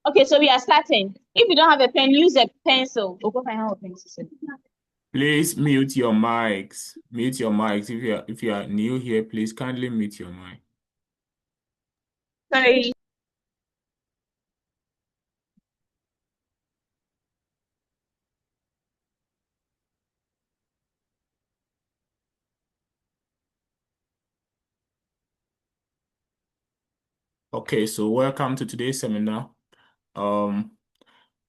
Okay, so we are starting. If you don't have a pen, use a pencil. Please mute your mics. Mute your mics. If you are new here, please kindly mute your mic. Sorry. Okay, so welcome to today's seminar. Um,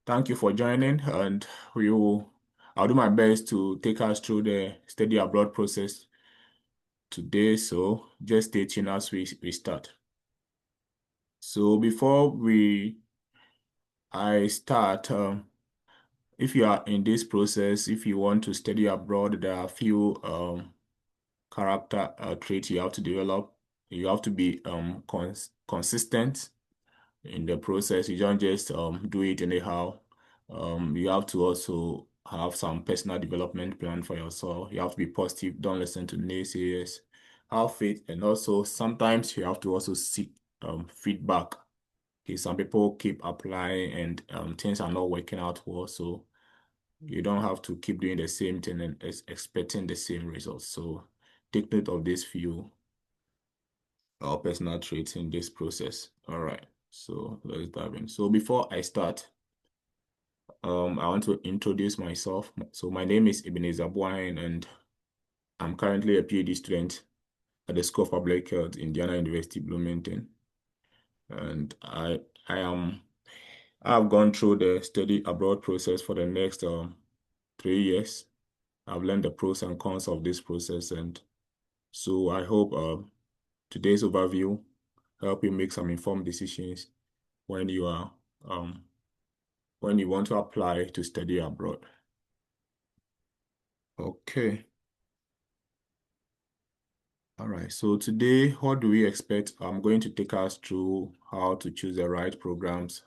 Thank you for joining, and I'll do my best to take us through the study abroad process today. So just stay tuned as we start. So before I start, if you are in this process, if you want to study abroad, there are a few character traits you have to develop. You have to be consistent in the process. You don't just do it anyhow. You have to also have some personal development plan for yourself. You have to be positive. Don't listen to naysayers. Have faith, and also sometimes you have to also seek feedback. Okay, some people keep applying and things are not working out well, so you don't have to keep doing the same thing and expecting the same results. So take note of these few personal traits in this process. All right, so let's dive in. So before I start, I want to introduce myself. So my name is Ebenezer Boyne, and I'm currently a PhD student at the School of Public Health, Indiana University, Bloomington. And I've gone through the study abroad process for the next 3 years. I've learned the pros and cons of this process, and so I hope today's overview help you make some informed decisions when you are when you want to apply to study abroad. Okay. All right. So today, what do we expect? I'm going to take us through how to choose the right programs,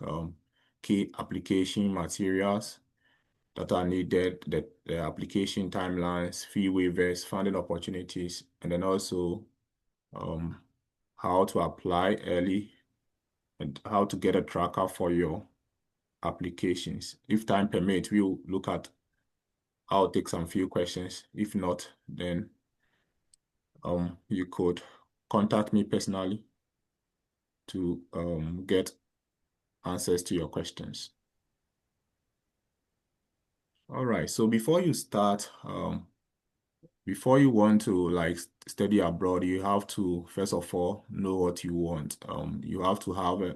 key application materials that are needed, the application timelines, fee waivers, funding opportunities, and then also um, how to apply early and how to get a tracker for your applications. If time permits, we'll look at, I'll take some few questions. If not, then you could contact me personally to get answers to your questions. All right, so before you start, before you want to like study abroad, you have to first of all know what you want. You have to have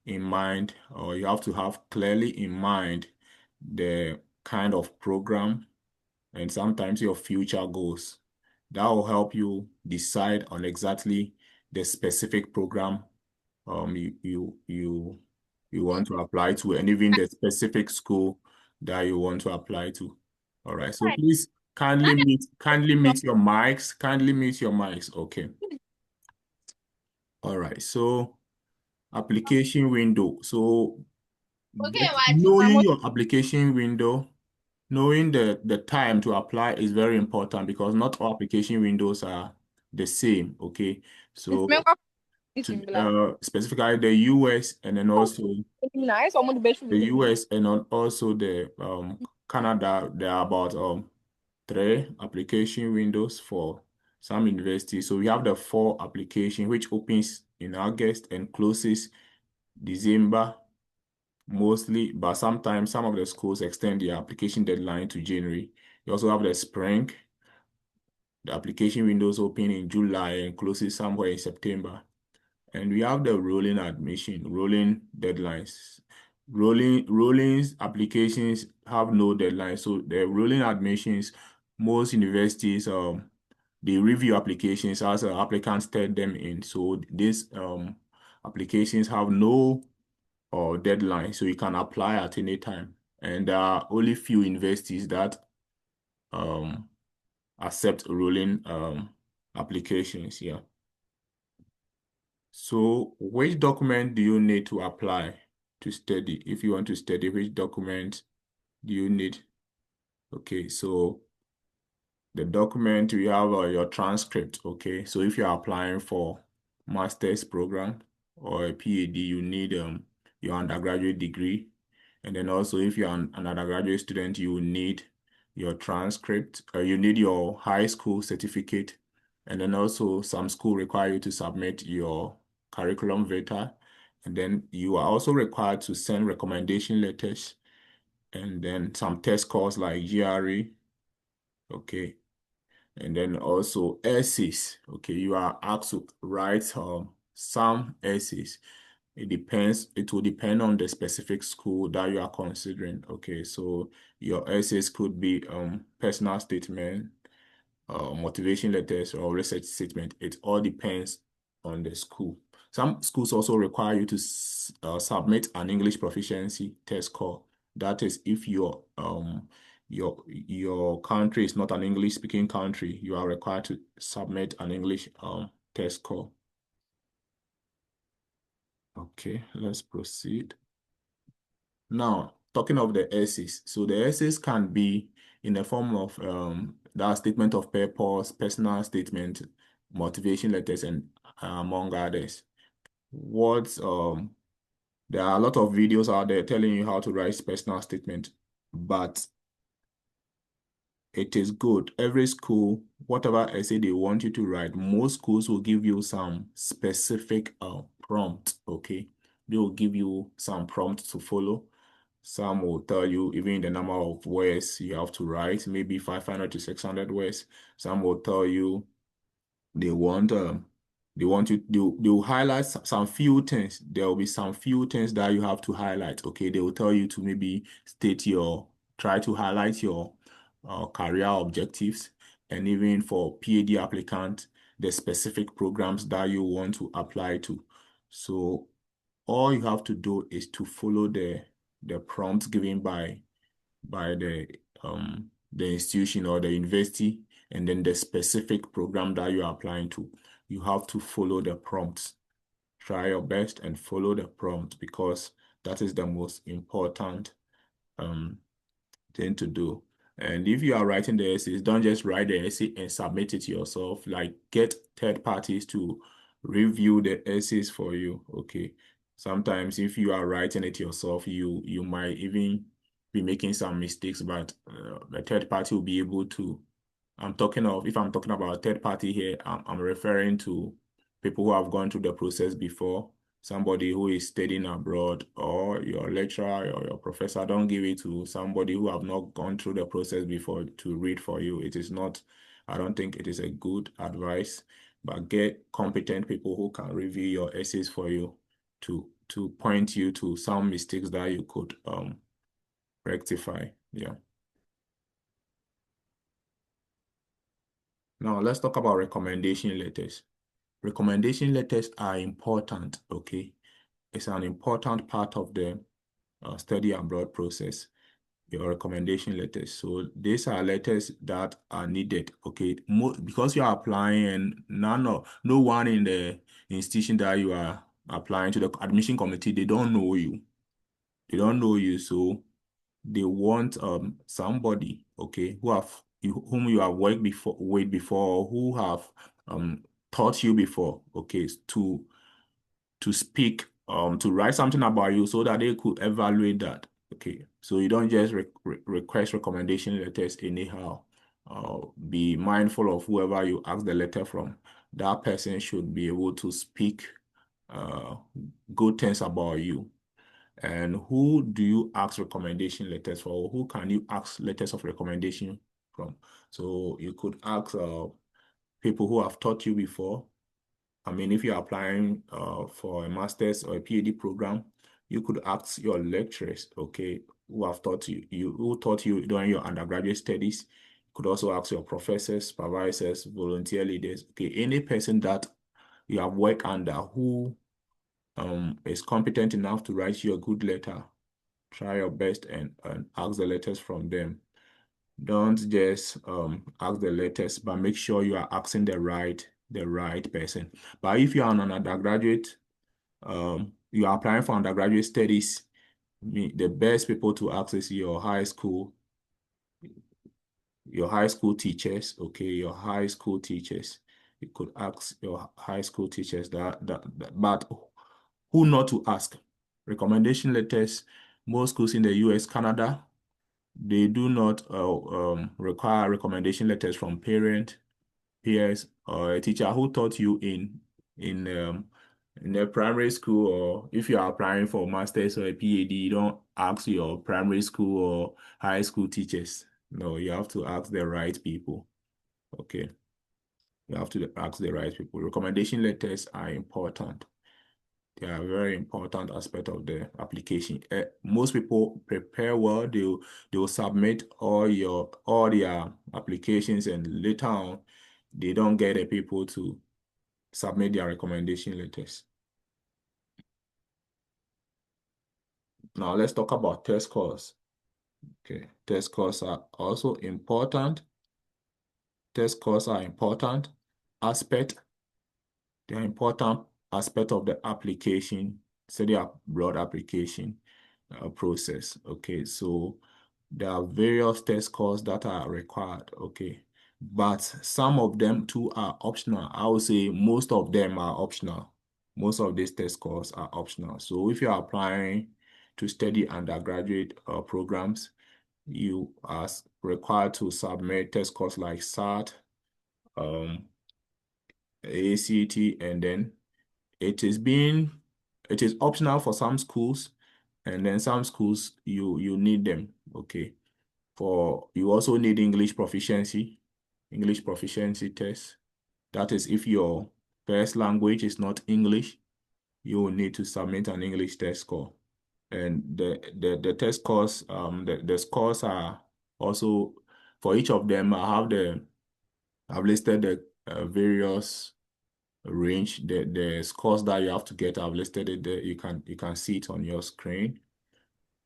in mind, or you have to have clearly in mind the kind of program and sometimes your future goals. That will help you decide on exactly the specific program you want to apply to, and even the specific school that you want to apply to. All right. So please kindly mute your mics. Kindly mute your mics. Okay. All right. So application window. So knowing your application window, knowing the time to apply is very important because not all application windows are the same. Okay. So specifically the US and then also the US and also the Canada, there are about 3 application windows for some universities. So we have the 4 application which opens in August and closes December mostly, but sometimes some of the schools extend their application deadline to January. You also have the spring. The application windows open in July and closes somewhere in September. And we have the rolling admission, rolling deadlines. Rolling applications have no deadline. So the rolling admissions, most universities they review applications as applicants turn them in. So these applications have no deadline, so you can apply at any time. And there are only few universities that um accept rolling applications. Yeah. So which document do you need to apply to study? If you want to study, which document do you need? Okay, so the document, we have your transcript, okay? So if you're applying for master's program or a PhD, you need your undergraduate degree. And then also if you're an undergraduate student, you need your transcript, you need your high school certificate. And then also some school require you to submit your curriculum vitae. And then you are also required to send recommendation letters and then some test scores like GRE, okay? And then also essays. Okay, you are asked to write some essays. It will depend on the specific school that you are considering. Okay, so your essays could be personal statement, motivation letters, or research statement. It all depends on the school. Some schools also require you to submit an English proficiency test score. That is, if your country is not an English speaking country, you are required to submit an English test score. Okay, let's proceed. Now, talking of the essays, so the essays can be in the form of that statement of purpose, personal statement, motivation letters, and among others. What There are a lot of videos out there telling you how to write personal statement, but it is good. Every school, whatever essay they want you to write, most schools will give you some specific prompt, okay? They will give you some prompt to follow. Some will tell you even the number of words you have to write, maybe 500 to 600 words. Some will tell you they want they will highlight some few things. There will be some few things that you have to highlight. Okay, they will tell you to maybe try to highlight your career objectives, and even for PhD applicant, the specific programs that you want to apply to. So all you have to do is to follow the prompts given by the institution or the university, and then the specific program that you are applying to. You have to follow the prompts. Try your best and follow the prompt, because that is the most important um, thing to do. And if you are writing the essays, don't just write the essay and submit it yourself. Like, get third parties to review the essays for you. Okay. Sometimes if you are writing it yourself, you might even be making some mistakes, but the third party will be able to. If I'm talking about a third party here, I'm referring to people who have gone through the process before. Somebody who is studying abroad, or your lecturer or your professor. Don't give it to somebody who have not gone through the process before to read for you. It is not, I don't think it is a good advice, but get competent people who can review your essays for you to point you to some mistakes that you could rectify. Yeah. Now let's talk about recommendation letters. Recommendation letters are important, okay? It's an important part of the study abroad process, your recommendation letters. So these are letters that are needed, okay? Because you are applying, and no one in the institution that you are applying to, the admission committee, they don't know you. They don't know you, so they want somebody, okay, whom you have worked with before, or who have taught you before, okay, to speak, to write something about you so that they could evaluate that. Okay, so you don't just request recommendation letters anyhow. Be mindful of whoever you ask the letter from. That person should be able to speak uh, good things about you. And who do you ask recommendation letters for? Who can you ask letters of recommendation from? So you could ask people who have taught you before. I mean, if you're applying for a master's or a PhD program, you could ask your lecturers, okay, who have taught who taught you during your undergraduate studies. You could also ask your professors, supervisors, volunteer leaders, okay, any person that you have worked under who is competent enough to write you a good letter. Try your best and ask the letters from them. Don't just ask the letters, but make sure you are asking the right person. But if you are an undergraduate, you are applying for undergraduate studies, the best people to ask is your high school, your high school teachers, okay, your high school teachers. You could ask your high school teachers but who not to ask? Recommendation letters, most schools in the US, Canada, they do not require recommendation letters from parent, peers, or a teacher who taught you in um, in a primary school, or if you are applying for a master's or a PhD, you don't ask your primary school or high school teachers. No, you have to ask the right people. Okay. You have to ask the right people. Recommendation letters are important. They are a very important aspect of the application. Most people prepare well. They will submit all their applications, and later on, they don't get the people to submit their recommendation letters. Now let's talk about test scores. Okay, test scores are also important. Test scores are important aspect. They are important aspect of the application, study abroad application process. Okay, so there are various test scores that are required. Okay, but some of them too are optional. I would say most of them are optional. Most of these test scores are optional. So if you are applying to study undergraduate programs, you are required to submit test scores like SAT, um, ACT, and then it is being it is optional for some schools, and then some schools you need them. Okay, for you also need English proficiency test. That is, if your first language is not English, you will need to submit an English test score. And the test scores, the scores are also for each of them. I've listed the various range, the scores that you have to get. I've listed it there. You can see it on your screen.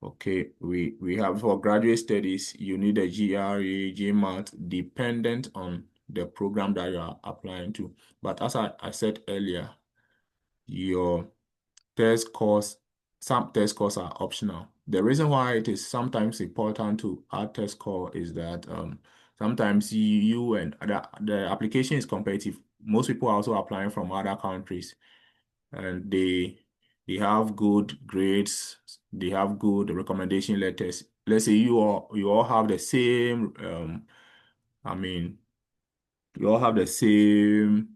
Okay, we have for graduate studies, you need a GRE, GMAT, dependent on the program that you are applying to. But as I said earlier, your test scores, some test scores are optional. The reason why it is sometimes important to add test score is that sometimes you and the application is competitive. Most people are also applying from other countries, and they have good grades, they have good recommendation letters. Let's say you all have the same I mean you all have the same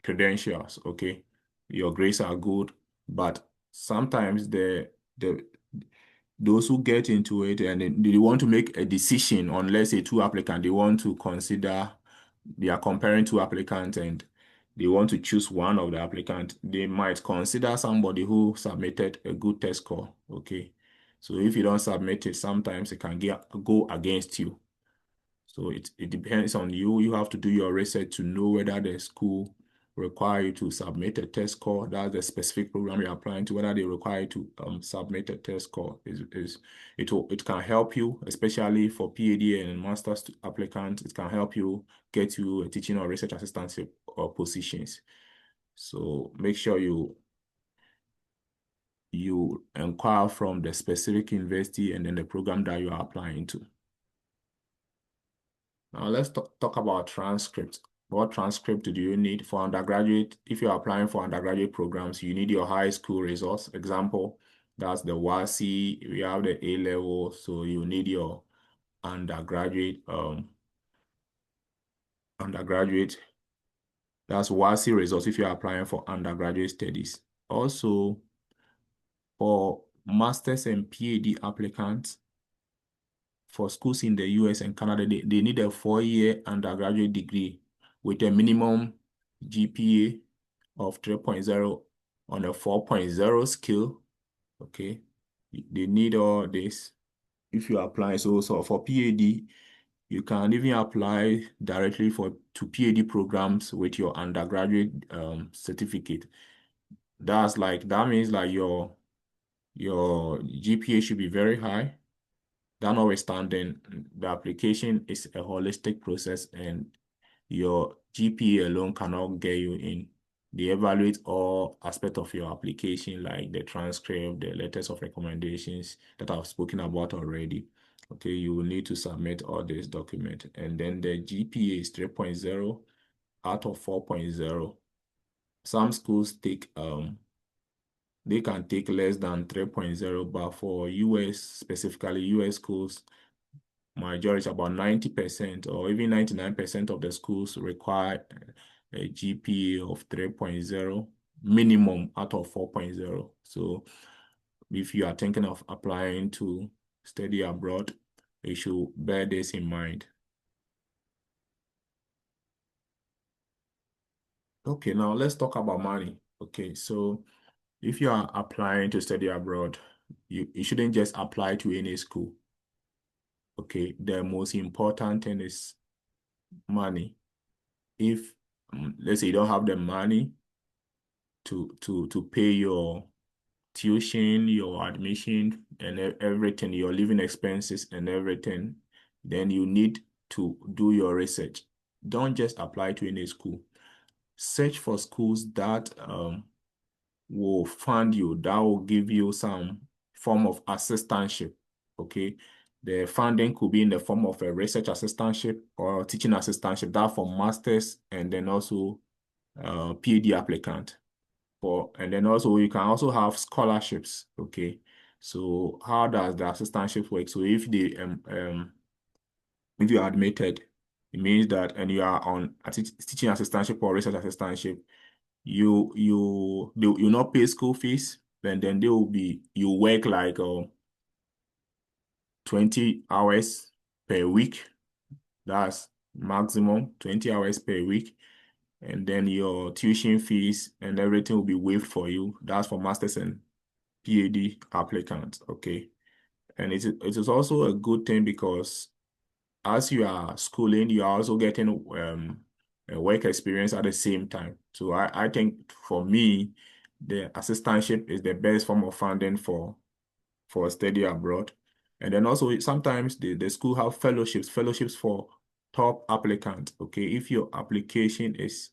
credentials, okay? Your grades are good, but sometimes the those who get into it and they want to make a decision on, let's say, two applicants, they want to consider, they are comparing two applicants and they want to choose one of the applicants, they might consider somebody who submitted a good test score, okay? So if you don't submit it, sometimes it can go against you. So it depends on you. You have to do your research to know whether the school require you to submit a test score. That's the specific program you're applying to, whether they require you to submit a test score. It can help you, especially for PhD and master's applicants. It can help you get you a teaching or research assistantship or positions. So make sure you inquire from the specific university and then the program that you are applying to. Now let's talk about transcripts. What transcript do you need for undergraduate? If you're applying for undergraduate programs, you need your high school results. Example, that's the WASI. We have the A level, so you need your undergraduate undergraduate. That's WASI results if you're applying for undergraduate studies. Also, for masters and PhD applicants, for schools in the US and Canada, they need a 4-year undergraduate degree with a minimum GPA of 3.0 on a 4.0 scale. Okay. They need all this if you apply. So for PhD, you can even apply directly to PhD programs with your undergraduate certificate. That means like your GPA should be very high. That notwithstanding, the application is a holistic process and your GPA alone cannot get you in. They evaluate all aspects of your application, like the transcript, the letters of recommendations that I've spoken about already. Okay, you will need to submit all this document. And then the GPA is 3.0 out of 4.0. Some schools take they can take less than 3.0, but for US, specifically US schools, majority about 90% or even 99% of the schools require a GPA of 3.0 minimum out of 4.0. So if you are thinking of applying to study abroad, you should bear this in mind. Okay, now let's talk about money. Okay, so if you are applying to study abroad, you shouldn't just apply to any school. Okay, the most important thing is money. If let's say you don't have the money to pay your tuition, your admission, and everything, your living expenses and everything, then you need to do your research. Don't just apply to any school. Search for schools that will fund you, that will give you some form of assistantship. Okay. The funding could be in the form of a research assistantship or teaching assistantship, that for masters and then also PhD applicant. And then also you can also have scholarships. Okay. So how does the assistantship work? So if you are admitted, it means that and you are on a teaching assistantship or research assistantship, you not pay school fees, and then they will be you work like 20 hours per week. That's maximum 20 hours per week. And then your tuition fees and everything will be waived for you. That's for masters and PhD applicants. Okay. And it is also a good thing because as you are schooling, you are also getting a work experience at the same time. So I think for me, the assistantship is the best form of funding for study abroad. And then also sometimes the school have fellowships for top applicants. Okay, if your application is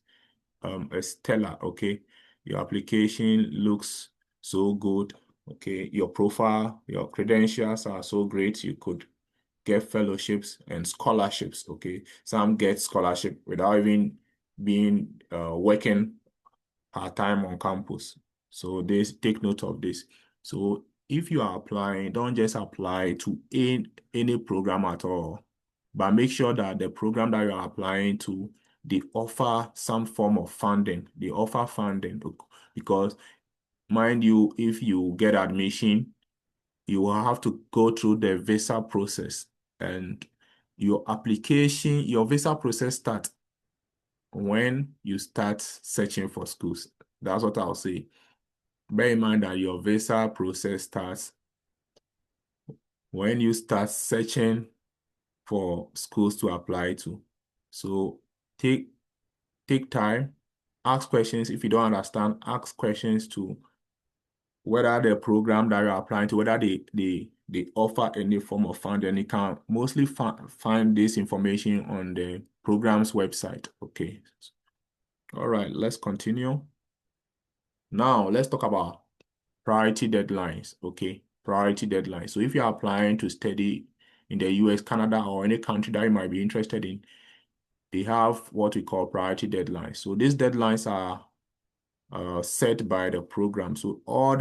stellar, okay, your application looks so good, okay, your profile, your credentials are so great, you could get fellowships and scholarships. Okay, some get scholarship without even being working part-time on campus. So this take note of this. So if you are applying, don't just apply to any program at all, but make sure that the program that you are applying to, they offer some form of funding. They offer funding because mind you, if you get admission, you will have to go through the visa process, and your visa process starts when you start searching for schools. That's what I'll say. Bear in mind that your visa process starts when you start searching for schools to apply to. So take time, ask questions. If you don't understand, ask questions to whether the program that you're applying to, whether they offer any form of funding. You can mostly find this information on the program's website. Okay. All right, let's continue. Now, let's talk about priority deadlines. Okay, priority deadlines. So if you're applying to study in the US, Canada, or any country that you might be interested in, they have what we call priority deadlines. So these deadlines are set by the program. So all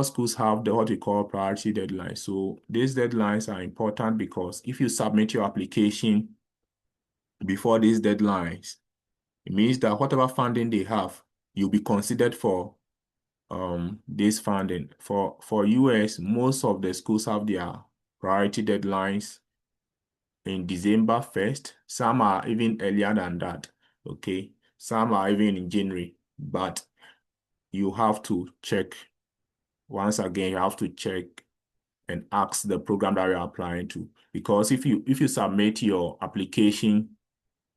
schools have what we call priority deadlines. So these deadlines are important because if you submit your application before these deadlines, it means that whatever funding they have, you'll be considered for this funding. For US, most of the schools have their priority deadlines in December 1st. Some are even earlier than that. Okay. Some are even in January, but you have to check. Once again, you have to check and ask the program that you're applying to. Because if you submit your application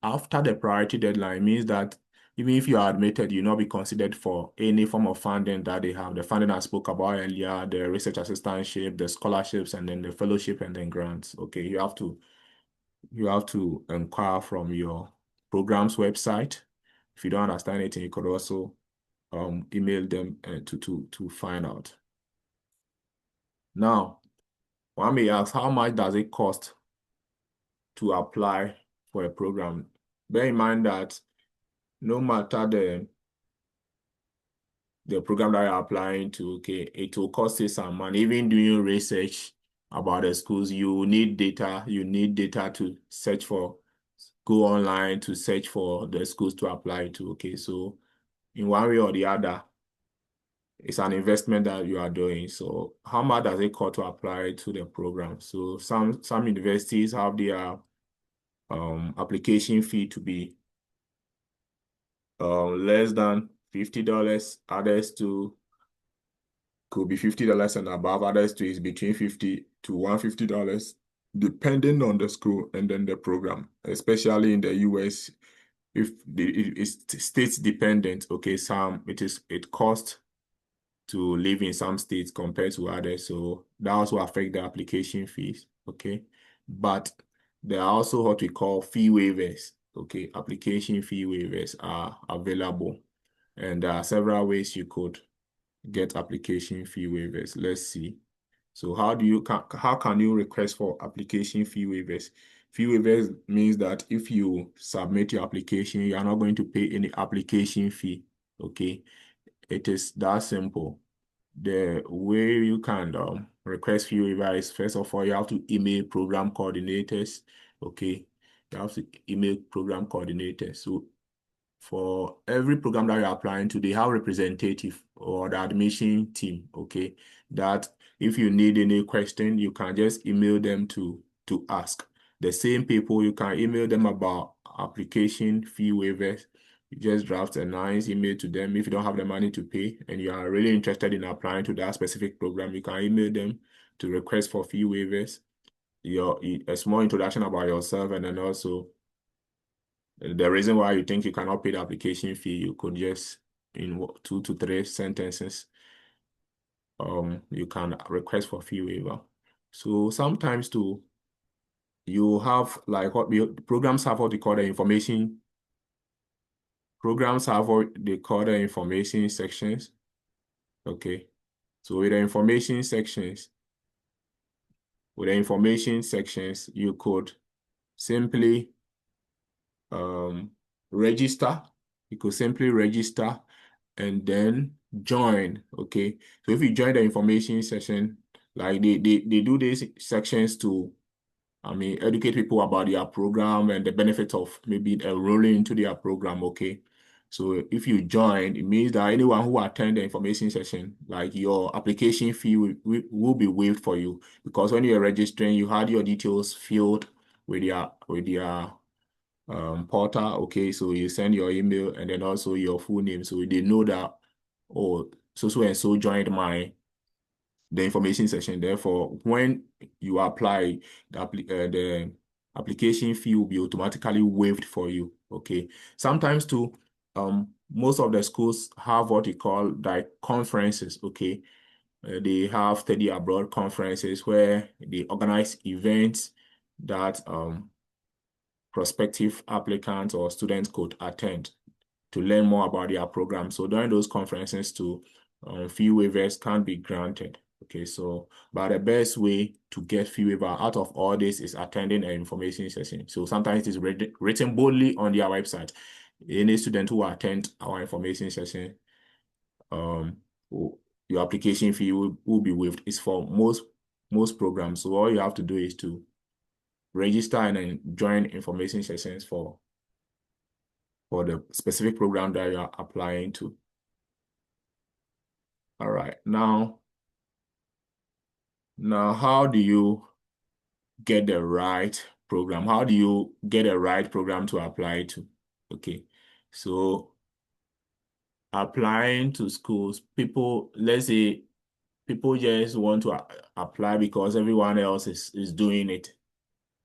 after the priority deadline, means that even if you are admitted, you'll not be considered for any form of funding that they have. The funding I spoke about earlier, the research assistantship, the scholarships, and then the fellowship and then grants. Okay, you have to inquire from your program's website. If you don't understand anything, you could also email them to find out. Now, one may ask, how much does it cost to apply for a program? Bear in mind that no matter the program that you're applying to, okay, it will cost you some money. Even doing research about the schools, you need data. You need data to search for, go online to search for the schools to apply to. Okay, so in one way or the other, it's an investment that you are doing. So how much does it cost to apply to the program? So some universities have their application fee to be less than $50. Others to could be $50 and above. Others to is between $50 to $150, depending on the school and then the program. Especially in the US, if it's state dependent. Okay, it costs to live in some states compared to others, so that also affect the application fees. Okay, but there are also what we call fee waivers. Okay, application fee waivers are available, and there are several ways you could get application fee waivers. Let's see. So how can you request for application fee waivers? Fee waivers means that if you submit your application, you are not going to pay any application fee. Okay, it is that simple. The way you can request fee waiver is, first of all, you have to email program coordinators. Okay, you have to email program coordinators. So for every program that you're applying to, they have representative or the admission team. Okay, that if you need any question, you can just email them to ask. The same people, you can email them about application fee waivers. You just draft a nice email to them. If you don't have the money to pay and you are really interested in applying to that specific program, you can email them to request for fee waivers, a small introduction about yourself, and then also the reason why you think you cannot pay the application fee. You could just, in 2 to 3 sentences, you can request for fee waiver. So sometimes too, you have like programs have what they call the information. Programs have what they call the information sections. Okay. So with the information sections, you could simply um, register. You could simply register and then join. Okay. So if you join the information section, like they do these sections to, I mean, educate people about their program and the benefits of maybe enrolling into their program. Okay. So if you join, it means that anyone who attend the information session, like your application fee will be waived for you, because when you're registering, you had your details filled with your portal. Okay, so you send your email and then also your full name, so they know that, oh, so and so joined the information section. Therefore, when you apply, the application fee will be automatically waived for you. Okay, sometimes too, most of the schools have what you call like conferences. Okay, they have study abroad conferences where they organize events that prospective applicants or students could attend to learn more about their program. So during those conferences too, fee waivers can be granted. Okay, so but the best way to get fee waiver out of all this is attending an information session. So sometimes it is written boldly on their website. Any student who attend our information session, um, your application fee will be waived. It's for most programs. So all you have to do is to register and then join information sessions for the specific program that you are applying to. All right. Now how do you get the right program? How do you get a right program to apply to? Okay. So applying to schools, let's say people just want to apply because everyone else is doing it.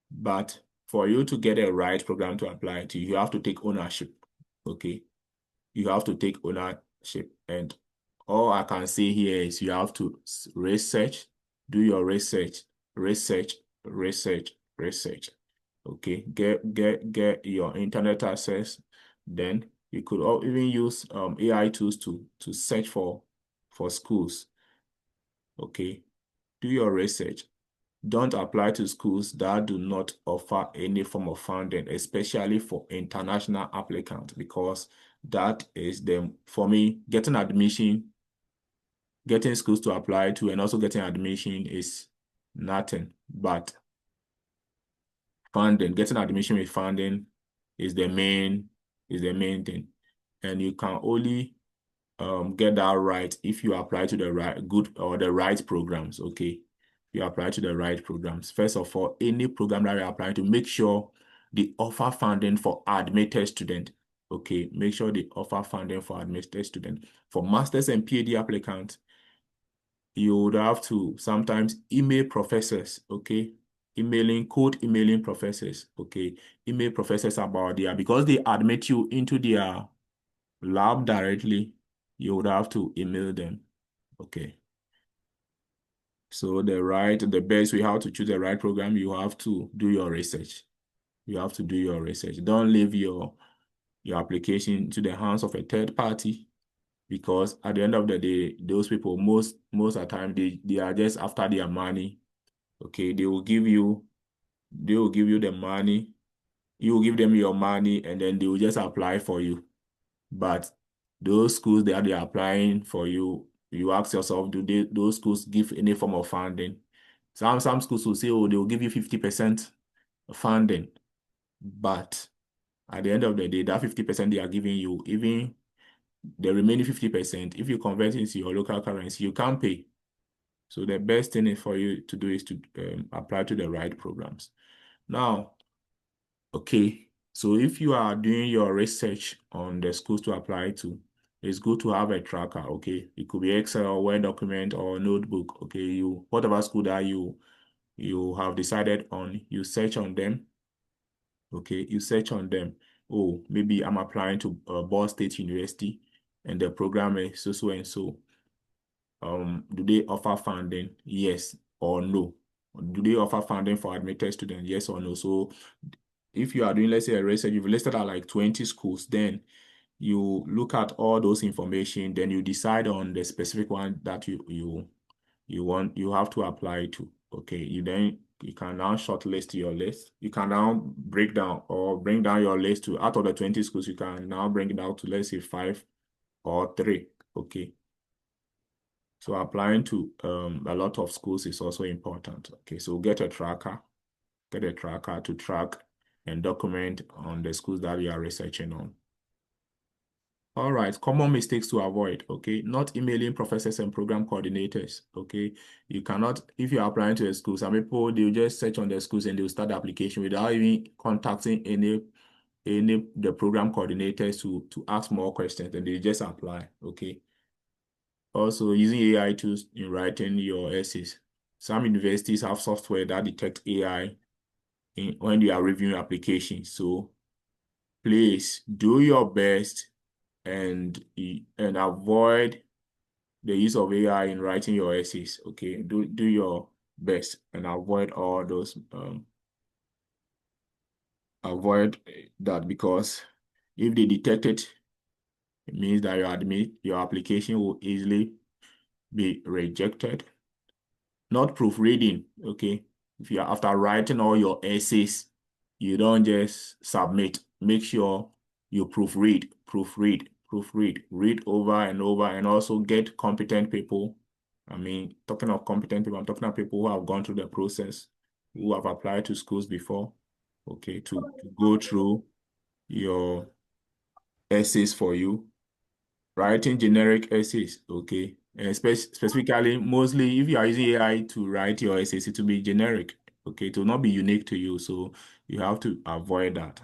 But for you to get a right program to apply to, you have to take ownership. Okay. You have to take ownership. And all I can say here is you have to research, do your research, research, research, research. Okay, get your internet access. Then you could even use AI tools to search for schools. Okay, do your research. don't apply to schools that do not offer any form of funding, especially for international applicants, because that is for me, getting admission, getting schools to apply to, and also getting admission is nothing but funding. Getting admission with funding is the main thing. And you can only get that right if you apply to the right programs. Okay, you apply to the right programs. First of all, any program that you apply to, make sure they offer funding for admitted student. Okay, make sure they offer funding for admitted student. For masters and PhD applicants, you would have to sometimes email professors. Okay, emailing professors. Okay, email professors about because they admit you into their lab directly, you would have to email them. Okay. So the best way how to choose the right program, you have to do your research. You have to do your research. Don't leave your application to the hands of a third party, because at the end of the day, those people, most of the time, they are just after their money. Okay, they will give you the money, you will give them your money, and then they will just apply for you. But those schools that they are applying for you, you ask yourself, those schools give any form of funding? Some schools will say, oh, they will give you 50% funding. But at the end of the day, that 50% they are giving you, even the remaining 50%, if you convert into your local currency, you can't pay. So the best thing for you to do is to apply to the right programs. Now, okay, so if you are doing your research on the schools to apply to, it's good to have a tracker. Okay, it could be Excel, Word document, or notebook. Okay, whatever school that you have decided on, you search on them. Okay, you search on them. Oh, maybe I'm applying to Ball State University, and the program is so and so. Do they offer funding? Yes or no? Do they offer funding for admitted students? Yes or no? So if you are doing, let's say, a research, you've listed out like 20 schools, then you look at all those information, then you decide on the specific one that you have to apply to. Okay, you can now shortlist your list. You can now break down or bring down your list to, out of the 20 schools, you can now bring it down to, let's say, 5 or 3. Okay. So applying to a lot of schools is also important. Okay, so get a tracker to track and document on the schools that you are researching on. All right, common mistakes to avoid. Okay, not emailing professors and program coordinators. Okay, you cannot, if you're applying to a school, some people, they'll just search on the schools and they'll start the application without even contacting any the program coordinators to ask more questions, and they just apply. Okay. Also, using AI tools in writing your essays. Some universities have software that detect AI when they are reviewing applications. So please do your best and avoid the use of AI in writing your essays. Okay, do your best and avoid all those avoid that, because if they detect it, it means that your application will easily be rejected. Not proofreading. Okay, if you're after writing all your essays, you don't just submit. Make sure you proofread, read over and over, and also get competent people. I mean, talking of competent people, I'm talking of people who have gone through the process, who have applied to schools before, okay, to go through your essays for you. Writing generic essays, okay, and specifically, mostly if you are using AI to write your essays, it will be generic, okay, it will not be unique to you, so you have to avoid that.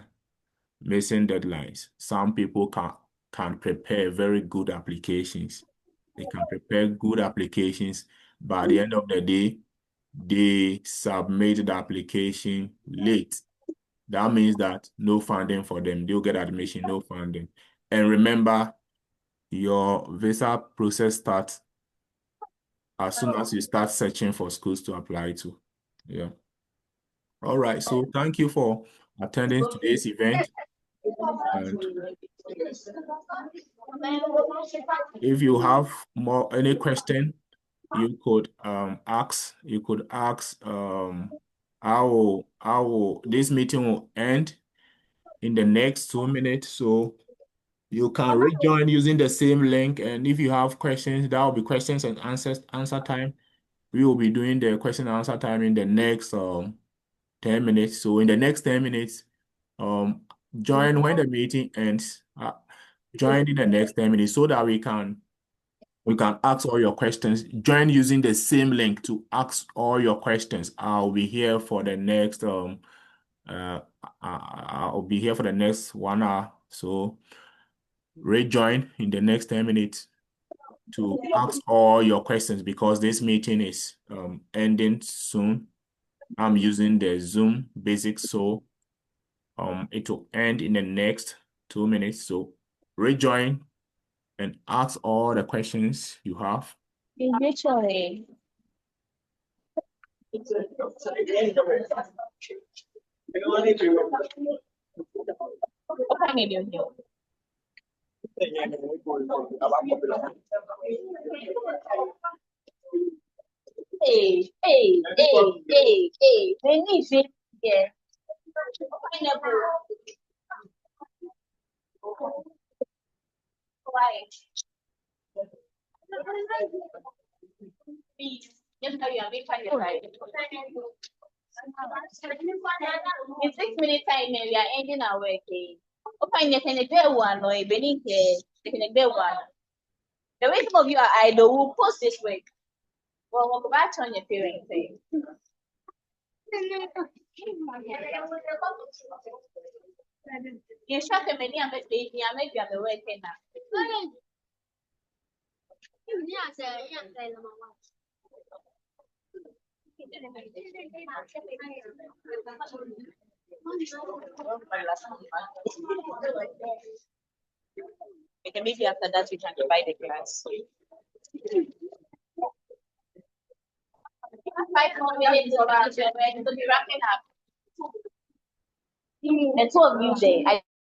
Missing deadlines. Some people can prepare very good applications. They can prepare good applications, but at the end of the day, they submit the application late. That means that no funding for them. They'll get admission, no funding. And remember, your visa process starts as soon as you start searching for schools to apply to. Yeah. All right. So thank you for attending today's event. And if you have any question, you could ask how this meeting will end in the next 2 minutes. So you can rejoin using the same link, and if you have questions, that will be questions and answer time. We will be doing the question and answer time in the next 10 minutes. So in the next 10 minutes, join when the meeting ends. Join in the next 10 minutes so that we can ask all your questions. Join using the same link to ask all your questions. I'll be here for the next I'll be here for the next 1 hour. So rejoin in the next 10 minutes to ask all your questions because this meeting is ending soon. I'm using the Zoom basics, so it will end in the next 2 minutes. So rejoin and ask all the questions you have. Eventually. What can you do here? Hey. They need it. Yeah. Why? Just how you are making your right. In 6 minutes time, we are ending our work. Okay, you can get one or a beneath you can get one. The way some of you are idle will post this week. Well, we'll go back on your parents. You shut them many and baby, I make you the working now. Okay, maybe after that we can divide the class. 5 more minutes or we're going to be wrapping up. The two of you there.